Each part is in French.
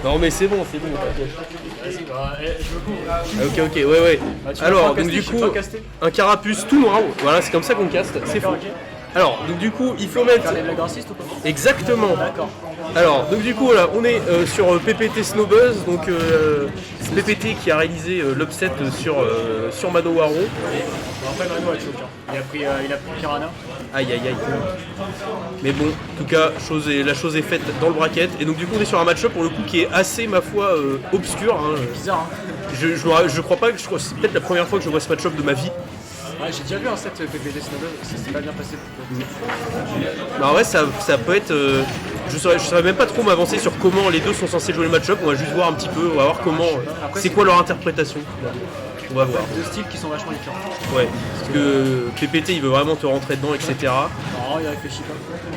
Non mais c'est bon, t'inquiète. Vas-y, bah, je me couvre. Ok, ouais. Bah, tu Alors, m'as pas donc casté, du je suis coup, pas casté. un carapuce tout noir. Voilà, c'est comme ça qu'on caste, c'est faux. Ok. Alors, donc du coup, il faut mettre... Faire les blagues racistes ou pas? Exactement. D'accord. Alors, donc du coup, là, on est sur PPT Snowbuzz, donc c'est PPT qui a réalisé l'upset sur Manowaro. Bon, après, Mano a choqué. Il a pris Piranha. Aïe. Mais bon, en tout cas, la chose est faite dans le bracket. Et donc du coup, on est sur un match-up pour le coup qui est assez, ma foi, obscur. Hein. Bizarre, hein. Je crois pas que c'est peut-être la première fois que je vois ce match-up de ma vie. Ouais, j'ai déjà vu un set PPT Snowball, ça s'est pas bien passé. Bah ouais, ça peut être... je saurais même pas trop m'avancer sur comment les deux sont censés jouer le match-up. On va juste voir un petit peu, on va voir comment... c'est quoi leur interprétation. On va voir. Deux styles qui sont vachement différents. Ouais, parce que PPT il veut vraiment te rentrer dedans, etc. Non, il réfléchit pas.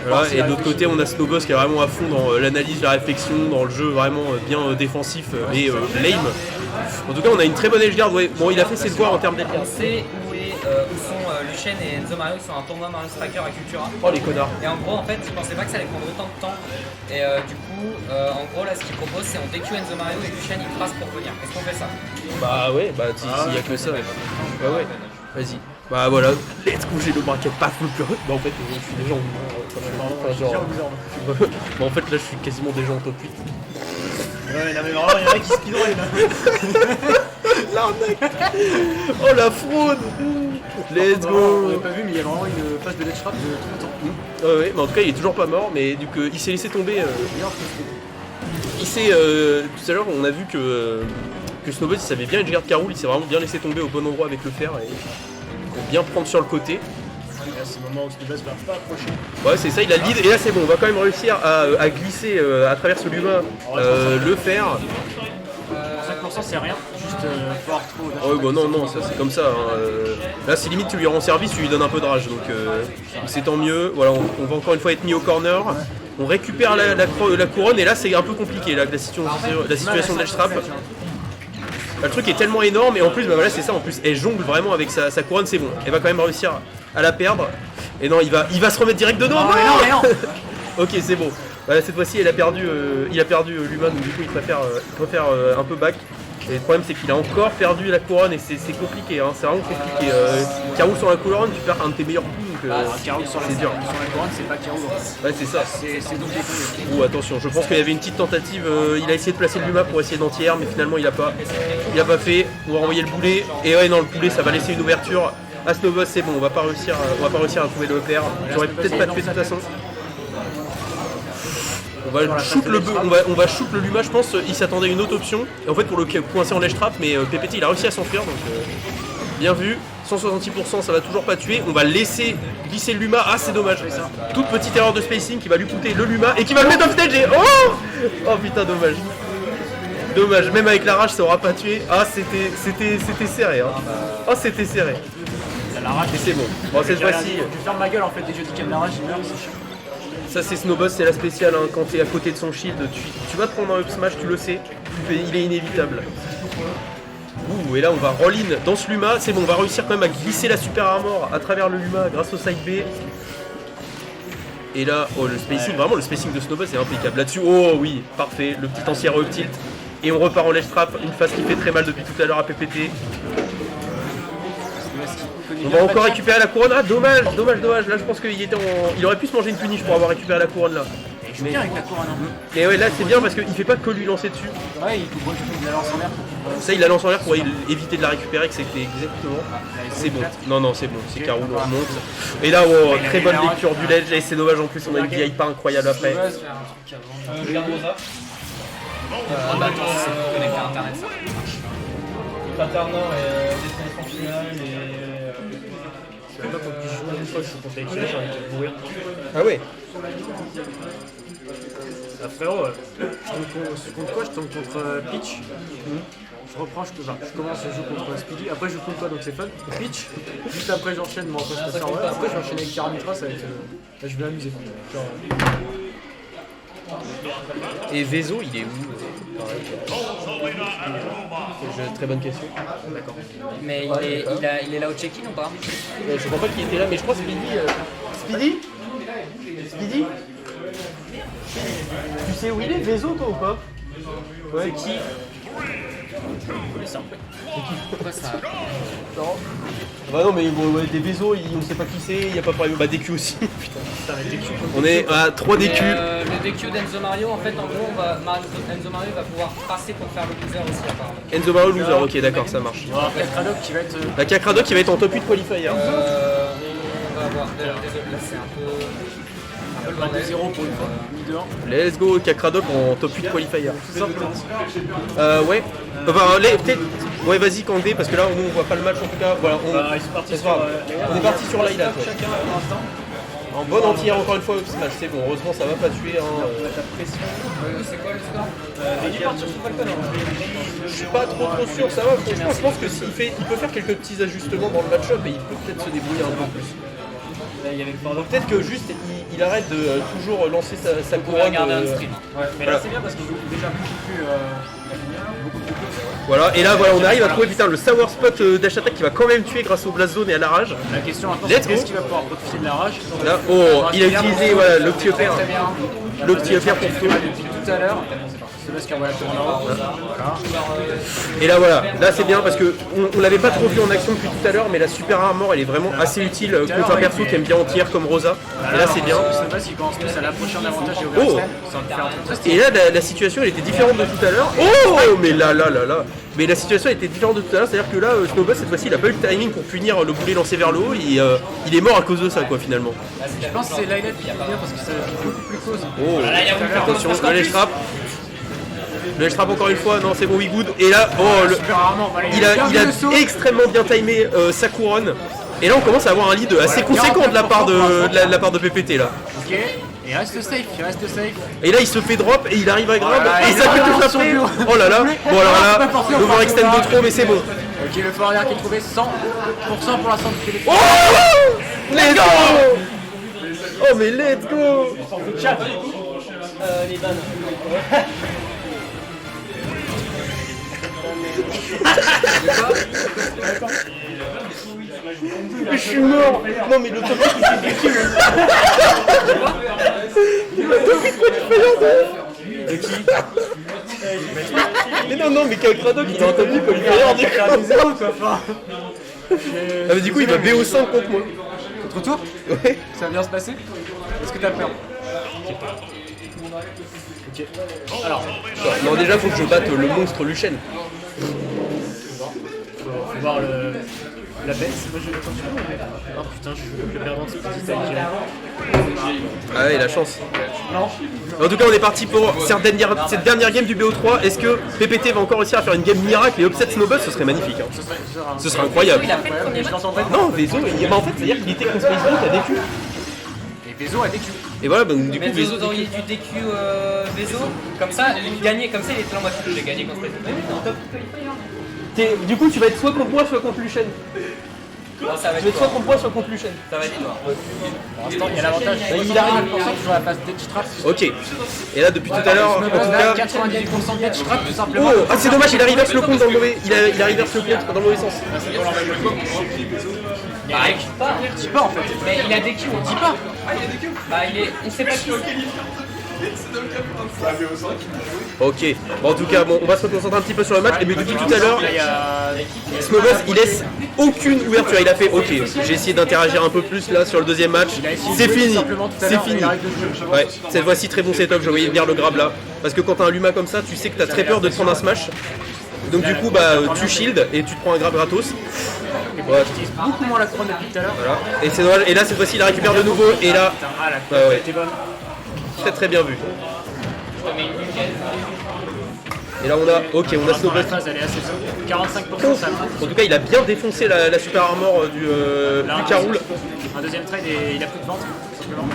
Voilà, et de l'autre côté, on a Snowboss qui est vraiment à fond dans l'analyse, la réflexion, dans le jeu vraiment bien défensif et lame. En tout cas, on a une très bonne edgeguard. Ouais. Bon, il a fait ses devoirs en termes d'edgeguard. On sait où sont Lucien et Enzo Mario, ils sont un tournoi Mario Striker à Cultura. Oh les connards. Et en gros, en fait, ils pensaient pas que ça allait prendre autant de temps. Et du coup, en gros, là, ce qu'ils proposent, c'est on DQ Enzo Mario et Lucien il trace pour venir. Est-ce qu'on fait ça? Bah ouais, bah s'il y a que ça. Bah ouais, vas-y. Bah voilà, let's go, j'ai le bracket, paf, le plus. Bah en fait, je suis déjà en... bah en fait, là, je suis quasiment déjà en top 8. Ouais, non mais vraiment, il y en a qui speedrun là. L'arnaque. Oh la fraude. Let's On go. n'avait pas vu, mais il y a vraiment une phase de ledge trap de tout le temps. Ouais, mais en tout cas, il est toujours pas mort, mais du coup, il s'est laissé tomber. Il s'est... tout à l'heure, on a vu que Snowbuzz, il savait bien edgeguard Caroul, il s'est vraiment bien laissé tomber au bon endroit avec le fer et bien prendre sur le côté. Là, c'est le moment où Snowbuzz va pas approcher. Ouais, c'est ça, il a le lead et là c'est bon, on va quand même réussir à glisser à travers ce luma le fer. 5% c'est rien, juste fort trop. Ouais, bah non, ça c'est comme ça. Hein. Là, c'est limite, tu lui rends service, tu lui donnes un peu de rage, donc c'est tant mieux. Voilà, on va encore une fois être mis au corner. On récupère la couronne et là c'est un peu compliqué là, la situation de l'edge trap. Bah, le truc est tellement énorme et en plus bah voilà c'est ça, en plus elle jongle vraiment avec sa couronne, c'est bon. Elle va quand même réussir à la perdre. Et non, il va se remettre direct dedans. Non. Ok, c'est bon. Voilà, cette fois-ci il a perdu l'humain, donc du coup il préfère un peu back. Et le problème c'est qu'il a encore perdu la couronne et c'est compliqué, hein, c'est vraiment compliqué. Caroul sur la couronne, tu perds un de tes meilleurs coups. Caroul sur la couronne, c'est pas Caroul. Ouais, c'est ça. C'est double défendu. Oh attention, je pense qu'il y avait une petite tentative, il a essayé de placer le Luma pour essayer d'anti-air, mais finalement il a pas fait. On va renvoyer le boulet, et ouais non, le boulet ça va laisser une ouverture. À Snowboss c'est bon, on va pas réussir à trouver le EPR. J'aurais peut-être pas tué de toute façon. On va shoot le Luma, je pense. Il s'attendait à une autre option. Et en fait, pour le coincer en ledge trap, mais PPT il a réussi à s'enfuir. Donc, bien vu. 166%, ça va toujours pas tuer. On va laisser glisser le Luma. Ah, c'est dommage. Toute petite erreur de spacing qui va lui coûter le Luma et qui va le mettre off stage. Et oh putain, dommage. Dommage, même avec la rage, ça aura pas tué. Ah, c'était serré. Hein. Oh, c'était serré. Et c'est bon. Bon, cette fois-ci. Je ferme ma gueule en fait, dès que je dis qu'il y a de la rage, il meurt, c'est chiant. Ça c'est Snowboss, c'est la spéciale, hein. Quand t'es à côté de son shield, tu vas te prendre un up smash, tu le sais, il est inévitable. Ouh, et là on va roll-in dans ce Luma, c'est bon, on va réussir quand même à glisser la super armor à travers le Luma grâce au side B. Et là, oh le spacing, vraiment le spacing de Snowboss est impeccable là-dessus. Oh oui, parfait, le petit ancien up tilt. Et on repart en ledge trap, une phase qui fait très mal depuis tout à l'heure à PPT. On va encore récupérer la couronne. Ah dommage. Là je pense il aurait pu se manger une punish pour avoir récupéré la couronne là. Il joue bien avec la couronne. Et ouais là c'est bien parce qu'il fait pas que lui lancer dessus. Ouais, il la lance en l'air. Ça il la lance en l'air pour éviter de la récupérer, que c'était exactement. C'est bon. Non c'est bon, c'est Caroul, on remonte. Et là très bonne lecture du ledge et c'est dommage en plus on a une vieille pas incroyable après. Je garde ça. Bah attends, c'est connecté à internet ça. Paternant et destination finale et... Je sais pas quand tu joues une fois, je suis contre les j'ai envie de mourir. Ah ouais. Ah frérot, je tombe contre quoi? Je tombe contre Peach. Je reprends, je commence, je joue contre Speedy, après je joue contre toi donc c'est fun. Peach, juste après j'enchaîne mon après je vais enchaîner avec Karamitra, ça va être... Là je vais m'amuser. Et Vezo il est où? Très bonne question. D'accord. Mais il est là au check-in ou pas? Je crois pas qu'il était là, mais je crois Speedy. Speedy? Tu sais où il est, Vezo, toi ou pas? Ouais, qui Pourquoi ça? Bah non mais bon, ouais, des Bezo, on sait pas qui c'est, il y a pas pareil. Bah DQ aussi. Putain, on est à 3 DQ. Le DQ d'Enzo Mario, en fait, en gros, Enzo Mario va pouvoir passer pour faire le loser aussi, apparemment. Enzo Mario loser, ok d'accord, ça marche. On va avoir Kakradok qui va être. La Kakradok qui va être en top 8 qualifier. On va avoir. Désolé, là c'est un peu le Pas de bordel. 0 pour une fois, ni de 1. Let's go, Kakradok en top 8 qualifier. Tout simplement. Ouais. Enfin, peut-être. Ouais, vas-y, Kandé, parce que là, nous, on voit pas le match en tout cas. Voilà, ils sont partis c'est sur. pas grave. On est parti sur l'highlight. Ouais. Chacun pour l'instant. En bonne entière, encore une fois, au smash. C'est bon, heureusement, ça va pas tuer. Hein. La pression. C'est quoi le score? Il est parti sur Falcon. Je suis pas trop sûr, ça va. Franchement, je pense que il peut faire quelques petits ajustements dans le match-up et il peut peut-être se débrouiller un peu plus. Il y avait le pardon. Peut-être que juste il arrête de toujours lancer sa On va couronne. regarder un stream. Ouais, mais Voilà. là c'est bien parce qu'il joue déjà beaucoup plus. Voilà, et là voilà, on arrive à trouver putain le sour spot dash attack qui va quand même tuer grâce au blast zone et à la rage. La question maintenant, Let's c'est est-ce go. qu'il va pouvoir profiter de la rage? Là, oh, il a utilisé voilà, le petit EPR. Très bien. Le petit EPR pour tout. Depuis tout à l'heure. C'est parce qu'il envoie la tour en haut. Voilà. Et là voilà, là c'est bien parce que on l'avait pas trop vu en action depuis tout à l'heure, mais la super armor elle est vraiment assez utile contre un perso qui aime bien en tiers comme Rosa. Et là c'est bien. Je sais pas s'il commence plus à l'approcher en avantage et overextend, sans le faire un truc très stylé. Et là la situation elle était différente de tout à l'heure. Oh mais là. Mais la situation était différente de tout à l'heure, c'est-à-dire que là Snowboss cette fois-ci il a pas eu le timing pour punir le boulet lancé vers le haut, il est mort à cause de ça quoi finalement. Je pense que c'est l'highlight qui est bien parce que ça joue beaucoup plus cause. Oh, Là, il y a voulu faire attention, un le ledge trap. Le ledge trap encore une fois, non c'est bon, we good. Et là, Super rarement, voilà, il a bien vu le saut. extrêmement bien timé sa couronne. Et là on commence à avoir un lead assez conséquent de la part de la part de PPT là. Ok, et reste safe, il reste safe. Et là il se fait drop et il arrive à grab Voilà, et il ça fait a tout son après. bureau. Oh là là, bon alors là, Pas forcément l'over extend de trop mais c'est bon. Ok, le fort arrière qui est trouvé 100% pour l'instant du téléphone. Oh let's go. Oh mais let's go. Les bannes. Je suis mort. Non mais le top 8 il s'est vécu. De qui? Mais non mais Kakradok il est en top 8 comme il fait rien Ah mais du coup il va BO5 contre moi. Contre toi? Ouais. Ça va bien se passer? Est-ce que t'as peur? Ok. Alors, Non déjà faut que je batte le monstre Luchen. faut voir la baisse. Moi je vais oh putain, je suis le perdant de ce petit style. Ah ouais la chance. En tout cas on est parti pour cette dernière game du BO3. Est-ce que PPT va encore réussir à faire une game miracle et upset Snowball? Ce serait magnifique hein. Ce serait incroyable. Il a fait le premier match. Non Vezo, en fait c'est-à-dire qu'il était contre Space Bolt à DQ. Et Vezo a DQ. Et voilà donc du coup Mais Vezo Vezo d'envoyer du DQ Vezo, comme ça, il gagnait, comme ça il était en mode j'ai gagné contre les Du coup tu vas être soit contre moi soit contre Luchen. Bon, ça va Tu vas être être soit fort. contre moi soit contre Luchen. Ça va être fort. Pour l'instant, il y a l'avantage. Il arrive. 90% sur la phase Death Trap. Ok. Et là depuis tout à l'heure, en tout cas. 98% de Death Trap tout simplement. Oh, ah c'est dommage, il a reverse le compte dans le mauvais. Il a reverse le compte dans le mauvais sens. Bah, il dit pas. Je dis pas en fait. Mais il a DQ, on dit pas. Bah, on sait pas qui. Ok. Bon en tout cas, bon, on va se concentrer un petit peu sur le match. Et mais depuis tout à l'heure, Là, il y a. Snowboss il laisse aucune ouverture. Il a fait ok. J'ai essayé d'interagir un peu plus là sur le deuxième match. C'est fini. C'est fini. Ouais. Cette fois-ci très bon setup. Je voyais venir le grab là. Parce que quand t'as un Luma comme ça, tu sais que t'as très peur de te prendre un smash. Donc du coup bah tu shield et tu te prends un grab gratos. Ouais. J'utilise beaucoup moins la couronne depuis tout à l'heure. Voilà. Et c'est normal. Et là cette fois-ci il la récupère de nouveau. Et là, Putain, ah la ouais. couronne était bonne. très très bien vu. Et là on a, ok, on a La Snowboss. phase elle est assez saute. 45% ça va. En tout cas il a bien défoncé la super armor du Caroul. Un deuxième trade et il a plus de vente, tout simplement.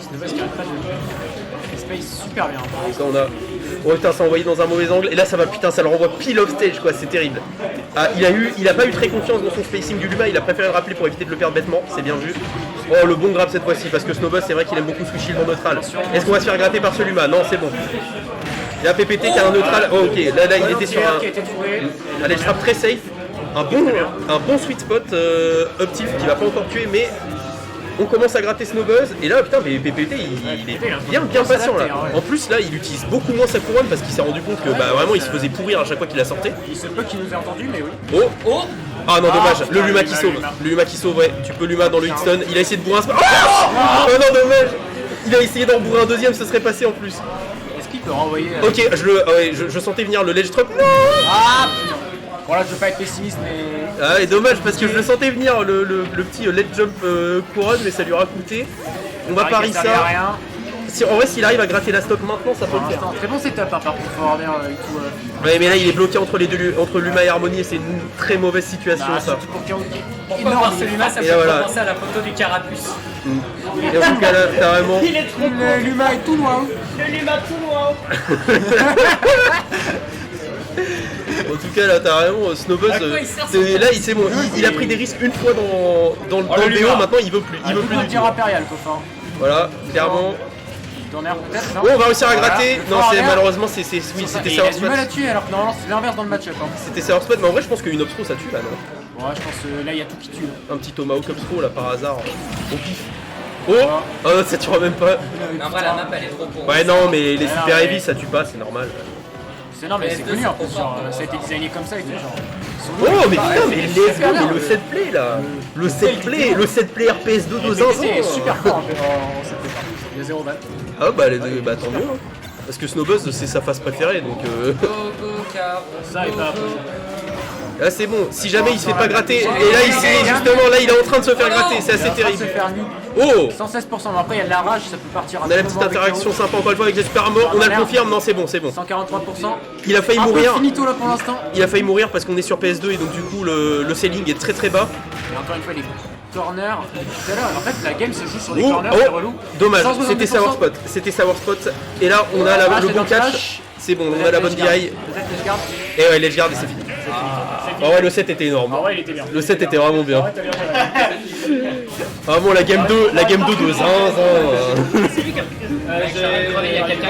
Snowboss qui arrête pas de space super bien. Ça on a. Oh putain ça a envoyé dans un mauvais angle. Et là ça va putain ça le renvoie pile off stage quoi, c'est terrible. Ah il a pas eu très confiance dans son spacing du Luma, il a préféré le rappeler pour éviter de le perdre bêtement, c'est bien vu. Oh le bon grab cette fois-ci parce que Snowboss c'est vrai qu'il aime beaucoup switch shield en neutral. Est-ce qu'on va se faire gratter par ce Luma? Non c'est bon. Il y a PPT qui a un neutral. Oh ok, là il était sur un. qui a été trouvé. Allez, je frappe très safe. Un bon sweet spot up tilt qui va pas encore tuer, mais on commence à gratter Snowbuzz, et là putain mais PPT il est bien patient là. En plus là il utilise beaucoup moins sa couronne parce qu'il s'est rendu compte que bah vraiment il se faisait pourrir à chaque fois qu'il la sortait. Il se peut qu'il nous ait entendu, mais oui. Oh Oh. ah non dommage, putain, le Luma qui Luma, sauve. Luma. Le Luma qui sauve, ouais, tu peux Luma dans le Hitstun, il a essayé de bourrer un oh non dommage. Il a essayé d'en bourrer un deuxième, ce serait passé en plus. Est-ce qu'il peut renvoyer Ok, je sentais venir le Ledge Drop. Non Ah putain. Bon là je veux pas être pessimiste, mais... ah, et dommage parce que je le sentais venir le petit Ledge Jump couronne, mais ça lui aura coûté. On va parier ça. Rien. Si, en vrai, s'il arrive à gratter la stock maintenant, ça peut le faire. Très bon setup hein, par contre, Forwarder et tout. Ouais, mais là, il est bloqué entre les deux, entre Luma et Harmonie, et c'est une très mauvaise situation ça. Surtout pour Kaoki. Pourquoi voir ce Luma, ça me Et fait voilà. penser à la photo du carapuce. Et en tout cas, là, t'as vraiment. Il est trop con. Le Luma est tout noir. Le Luma tout noir. En tout cas, là, t'as vraiment Snowbuzz. À quoi il sert Là, c'est bon. Il a pris des risques une fois dans le le BO, Luma. maintenant il veut plus. Il veut plus le du tir tout. impérial, Kofa. Voilà, clairement. Tourner peut-être. Oh, on va réussir à gratter. Voilà. Non, c'est Forwarder. malheureusement, oui, c'était Il Sour a du mal à Spot. tuer alors que normalement c'est l'inverse dans le match-up. Hein. C'était Sour Spot, mais en vrai, je pense qu'une Obstro ça tue là, non? Ouais, je pense que là il y a tout qui tue. Un petit Tomahawk Obstro là par hasard. Au pif. Oh! Oh, ça tuera même pas. Mais en vrai, la map elle est trop pour. Ouais, non, mais les Ouais, super ouais. heavy ça tue pas, c'est normal. C'est non mais c'est PS2, connu en c'est plus, trop genre, fort. ça a été designé comme ça et tout genre. Oh, mais putain, mais c'est let's super go, bien, mais le set play là! Le set play RPS2 de zinzin! C'est super fort en cette play. Il y a 0 balle. Ah bah, bah tant mieux, hein. Parce que Snowbuzz c'est sa phase préférée donc. Go, go, car. Ça et pas. Là c'est bon, si jamais il se fait pas gratter, et là justement là il est en train de se faire gratter, c'est assez terrible. Se faire nu. Oh! 116%, mais après il y a de la rage, ça peut partir à On a la tout petite moment avec interaction Kero. sympa encore une fois avec les super armor, on a le confirme, non c'est bon, c'est bon. 143%. Il a failli Un peu mourir, finito là pour l'instant. il a failli mourir parce qu'on est sur PS2 et donc du coup le ceiling est très très bas. Et encore une fois les corners. Tout à l'heure, en fait la game se joue sur des Oh, corners, oh, c'est relou. dommage, 172%. c'était Sour Spot, c'était Sour Spot. Et là on a Ah, le c'est bon dans le catch, flash. c'est bon, on a Peut-être la bonne Ledgeguard. DI. Peut-être Ledgeguard. Et ouais, Ledgeguard et c'est fini. Ah ouais, le set était énorme. Ah ouais, il était bien. Le set était vraiment bien. Ouais, t'as bien fait. Vraiment la game 2 de zinzin. J'ai vu qu'il y a quelqu'un